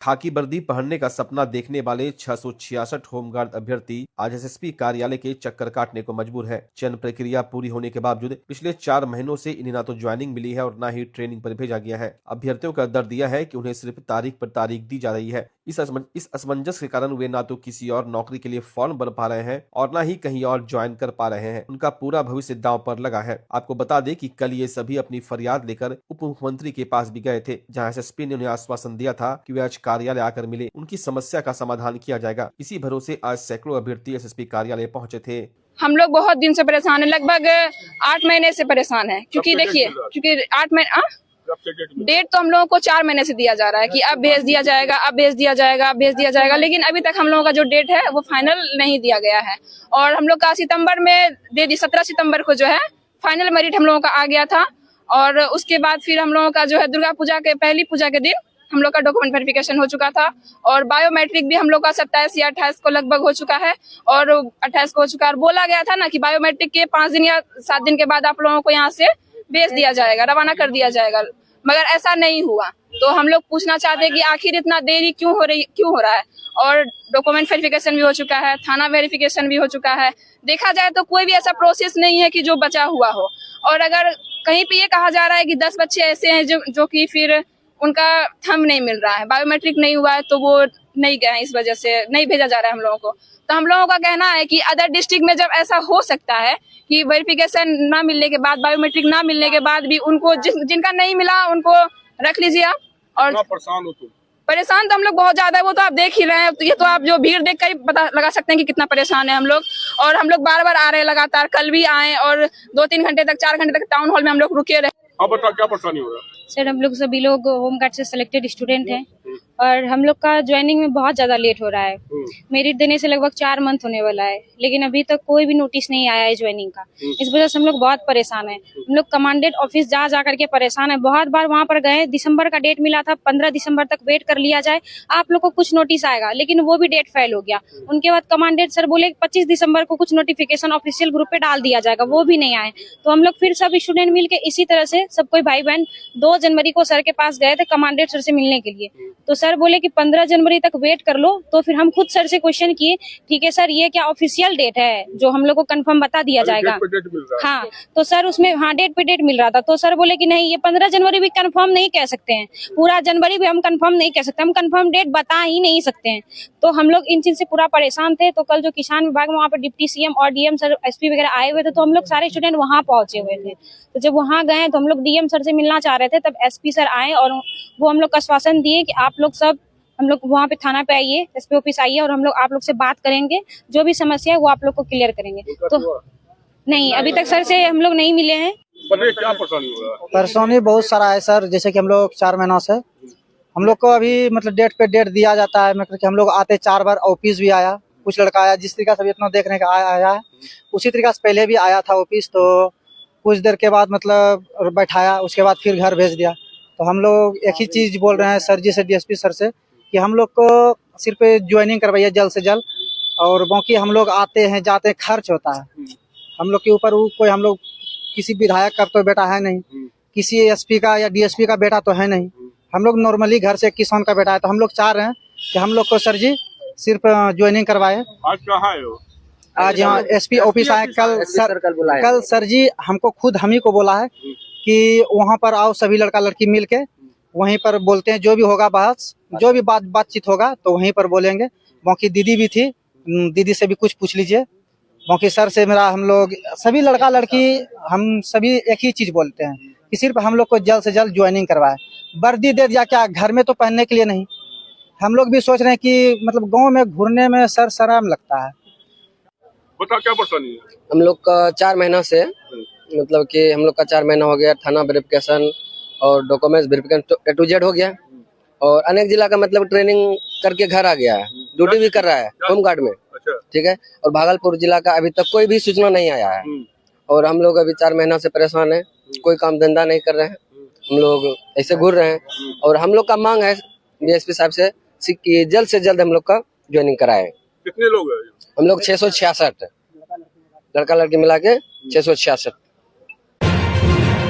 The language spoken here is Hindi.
खाकी वर्दी पहनने का सपना देखने वाले 666 होमगार्ड अभ्यर्थी आज एसएसपी कार्यालय के चक्कर काटने को मजबूर है। चयन प्रक्रिया पूरी होने के बावजूद पिछले 4 महीनों से इन्हें ना तो ज्वाइनिंग मिली है और न ही ट्रेनिंग पर भेजा गया है। अभ्यर्थियों का दर्द यह है कि उन्हें सिर्फ तारीख पर तारीख दी जा रही है। इस असमंजस के कारण वे ना तो किसी और नौकरी के लिए फॉर्म भर पा रहे हैं और न ही कहीं और ज्वाइन कर पा रहे हैं। उनका पूरा भविष्य दांव पर लगा है। आपको बता दें कि कल ये सभी अपनी फरियाद लेकर उप मुख्यमंत्री के पास भी गए थे, जहां एसएसपी ने उन्हें आश्वासन दिया था कि वे आज कार्यालय आकर मिले, उनकी समस्या का समाधान किया जाएगा। इसी भरोसे आज सैकड़ों अभ्यर्थी एसएसपी कार्यालय पहुंचे थे। हम लोग बहुत दिन से परेशान है, लगभग 8 महीने से परेशान है। क्योंकि देखिए, क्योंकि 8 महीने डेट तो हम लोगों को 4 महीने से दिया जा रहा है कि अब भेज दिया जाएगा, अब भेज दिया जाएगा, अब भेज दिया जाएगा, लेकिन अभी तक हम लोगों का जो डेट है वो फाइनल नहीं दिया गया है। और हम लोग का सितंबर में दे दी, 17 सितंबर को जो है फाइनल मेरिट हम लोगों का आ गया था। और उसके बाद फिर हम लोगों का जो है दुर्गा पूजा के पहली पूजा के दिन हम लोग का डॉक्यूमेंट वेरिफिकेशन हो चुका था। और बायोमेट्रिक भी हम लोग का 27 या 28 को लगभग हो चुका है और 28 को हो चुका है। और बोला गया था ना कि बायोमेट्रिक के 5 दिन या 7 दिन के बाद आप लोगों को यहाँ से भेज दिया जाएगा, रवाना कर दिया जाएगा, मगर ऐसा नहीं हुआ। तो हम लोग पूछना चाहते हैं कि आखिर इतना देरी क्यों हो रहा है। और डॉक्यूमेंट वेरिफिकेशन भी हो चुका है, थाना वेरिफिकेशन भी हो चुका है। देखा जाए तो कोई भी ऐसा प्रोसेस नहीं है कि जो बचा हुआ हो। और अगर कहीं पे ये कहा जा रहा है कि 10 बच्चे ऐसे हैं जो कि फिर उनका थंब नहीं मिल रहा है, बायोमेट्रिक नहीं हुआ है, तो वो नहीं गए हैं, इस वजह से नहीं भेजा जा रहा है हम लोगों को। तो हम लोगों का कहना है कि अदर डिस्ट्रिक्ट में जब ऐसा हो सकता है कि वेरिफिकेशन ना मिलने के बाद, बायोमेट्रिक ना मिलने के बाद भी उनको जिनका नहीं मिला उनको रख लीजिए आप। और परेशान हो तुम? परेशान तो हम लोग बहुत ज्यादा है, वो तो आप देख ही रहे हैं। तो ये तो आप जो भीड़ देख कर ही पता लगा सकते हैं कि कितना परेशान है हम लोग। और हम लोग बार बार आ रहे हैं लगातार, कल भी आए और 2-3 घंटे तक, 4 घंटे तक टाउन हॉल में हम लोग रुके रहे। अब बता क्या परेशानी हो रहा है? सर, हम लोग सभी लोग होमगार्ड से सिलेक्टेड स्टूडेंट हैं और हम लोग का ज्वाइनिंग में बहुत ज्यादा लेट हो रहा है। मेरिट देने से लगभग 4 मंथ होने वाला है, लेकिन अभी तक कोई भी नोटिस नहीं आया है ज्वाइनिंग का। इस वजह से हम लोग बहुत परेशान हैं। हम लोग कमांडेंट ऑफिस जा करके परेशान है। बहुत बार वहाँ पर गए, दिसंबर का डेट मिला था, 15 दिसंबर तक वेट कर लिया जाए, आप लोग को कुछ नोटिस आएगा, लेकिन वो भी डेट फेल हो गया। उनके बाद कमांडेंट सर बोले 25 दिसंबर को कुछ नोटिफिकेशन ऑफिशियल ग्रुप पे डाल दिया जाएगा, वो भी नहीं आए। तो हम लोग फिर सब स्टूडेंट मिलके इसी तरह से सब कोई भाई बहन 2 जनवरी को सर के पास गए थे कमांडेंट सर से मिलने के लिए। तो सर बोले कि 15 जनवरी तक वेट कर लो। तो फिर हम खुद सर से क्वेश्चन किए, ठीक है सर, ये क्या ऑफिशियल डेट है जो हम लोग को कंफर्म बता दिया जाएगा? हाँ, तो सर उसमें डेट पे डेट मिल रहा था। तो सर बोले कि नहीं, ये 15 जनवरी भी कंफर्म नहीं कह सकते हैं, पूरा जनवरी भी हम कंफर्म नहीं कह सकते, हम कंफर्म डेट बता ही नहीं सकते हैं। तो हम लोग इन चीज से पूरा परेशान थे। तो कल जो किसान विभाग में वहाँ पर डिप्टी सीएम और डीएम सर, एसपी वगैरह आए हुए थे, तो हम लोग सारे स्टूडेंट वहाँ पहुंचे हुए थे। तो जब वहाँ गए तो हम लोग डीएम सर से मिलना चाह रहे थे, तब एसपी सर आए और वो हम लोग का आश्वासन दिए कि आप लोग सब, हम लोग वहाँ पे थाना पे आइए, एसपी ऑफिस आइए और हम लोग आप लोग से बात करेंगे, जो भी समस्या है वो आप लोग को क्लियर करेंगे। तो नहीं, अभी तक सर से हम लोग नहीं मिले हैं। क्या परेशानी हो रहा है? परेशानी बहुत सारा है सर। जैसे कि हम लोग 4 महीनों से हम लोग को अभी मतलब डेट पे डेट दिया जाता है। मतलब कि हम लोग आते 4 बार, ऑफिस भी आया, कुछ लड़का आया, जिस तरीका से इतना देखने का आया है उसी तरीका से पहले भी आया था ऑफिस। तो कुछ देर के बाद मतलब बैठाया, उसके बाद फिर घर भेज दिया। तो हम लोग एक ही चीज बोल रहे हैं सर जी से, डीएसपी सर से, कि हम लोग को सिर्फ ज्वाइनिंग करवाइए जल्द से जल्द। और बाकी हम लोग आते हैं जाते हैं, खर्च होता है हम लोग के ऊपर। कोई हम लोग किसी विधायक का तो बेटा है नहीं, किसी एसपी का या डीएसपी का बेटा तो है नहीं, हम लोग नॉर्मली घर से किसान का बेटा है। तो हम लोग चाह रहे हैं कि हम लोग को सर जी सिर्फ ज्वाइनिंग करवाए। आज कहाँ है वो? आज यहाँ एसपी ऑफिस आए। कल सर जी हमको खुद हम ही को बोला है कि वहाँ पर आओ, सभी लड़का लड़की मिल के वहीं पर बोलते हैं, जो भी होगा बहस, जो भी बातचीत होगा तो वहीं पर बोलेंगे। बाकी दीदी भी थी, दीदी से भी कुछ पूछ लीजिए। बाकी सर से मेरा, हम लोग सभी लड़का लड़की हम सभी एक ही चीज बोलते हैं कि सिर्फ हम लोग को जल्द से जल्द ज्वाइनिंग करवाए। वर्दी दे दिया, क्या घर में तो पहनने के लिए नहीं। हम लोग भी सोच रहे हैं कि मतलब गाँव में घूरने में सर शर्म लगता है। बता क्या परेशानी है? हम लोग का 4 महीना से, मतलब कि हम लोग का 4 महीना हो गया, थाना वेरिफिकेशन और documents verification A to Z हो गया। और अनेक जिला का मतलब ट्रेनिंग करके घर आ गया है, ड्यूटी भी कर रहा है होमगार्ड में, ठीक है। और भागलपुर जिला का अभी तक कोई भी सूचना नहीं आया है। और हम लोग अभी 4 महीना से परेशान है, कोई काम धंधा नहीं कर रहे हैं, हम लोग ऐसे घूर रहे हैं। और हम लोग का मांग है डीएसपी साहब से कि जल्द से जल्द हम लोग का ज्वाइनिंग कराए। कितने लोग हैं? हम लोग 666 लड़का लड़की मिला के 666।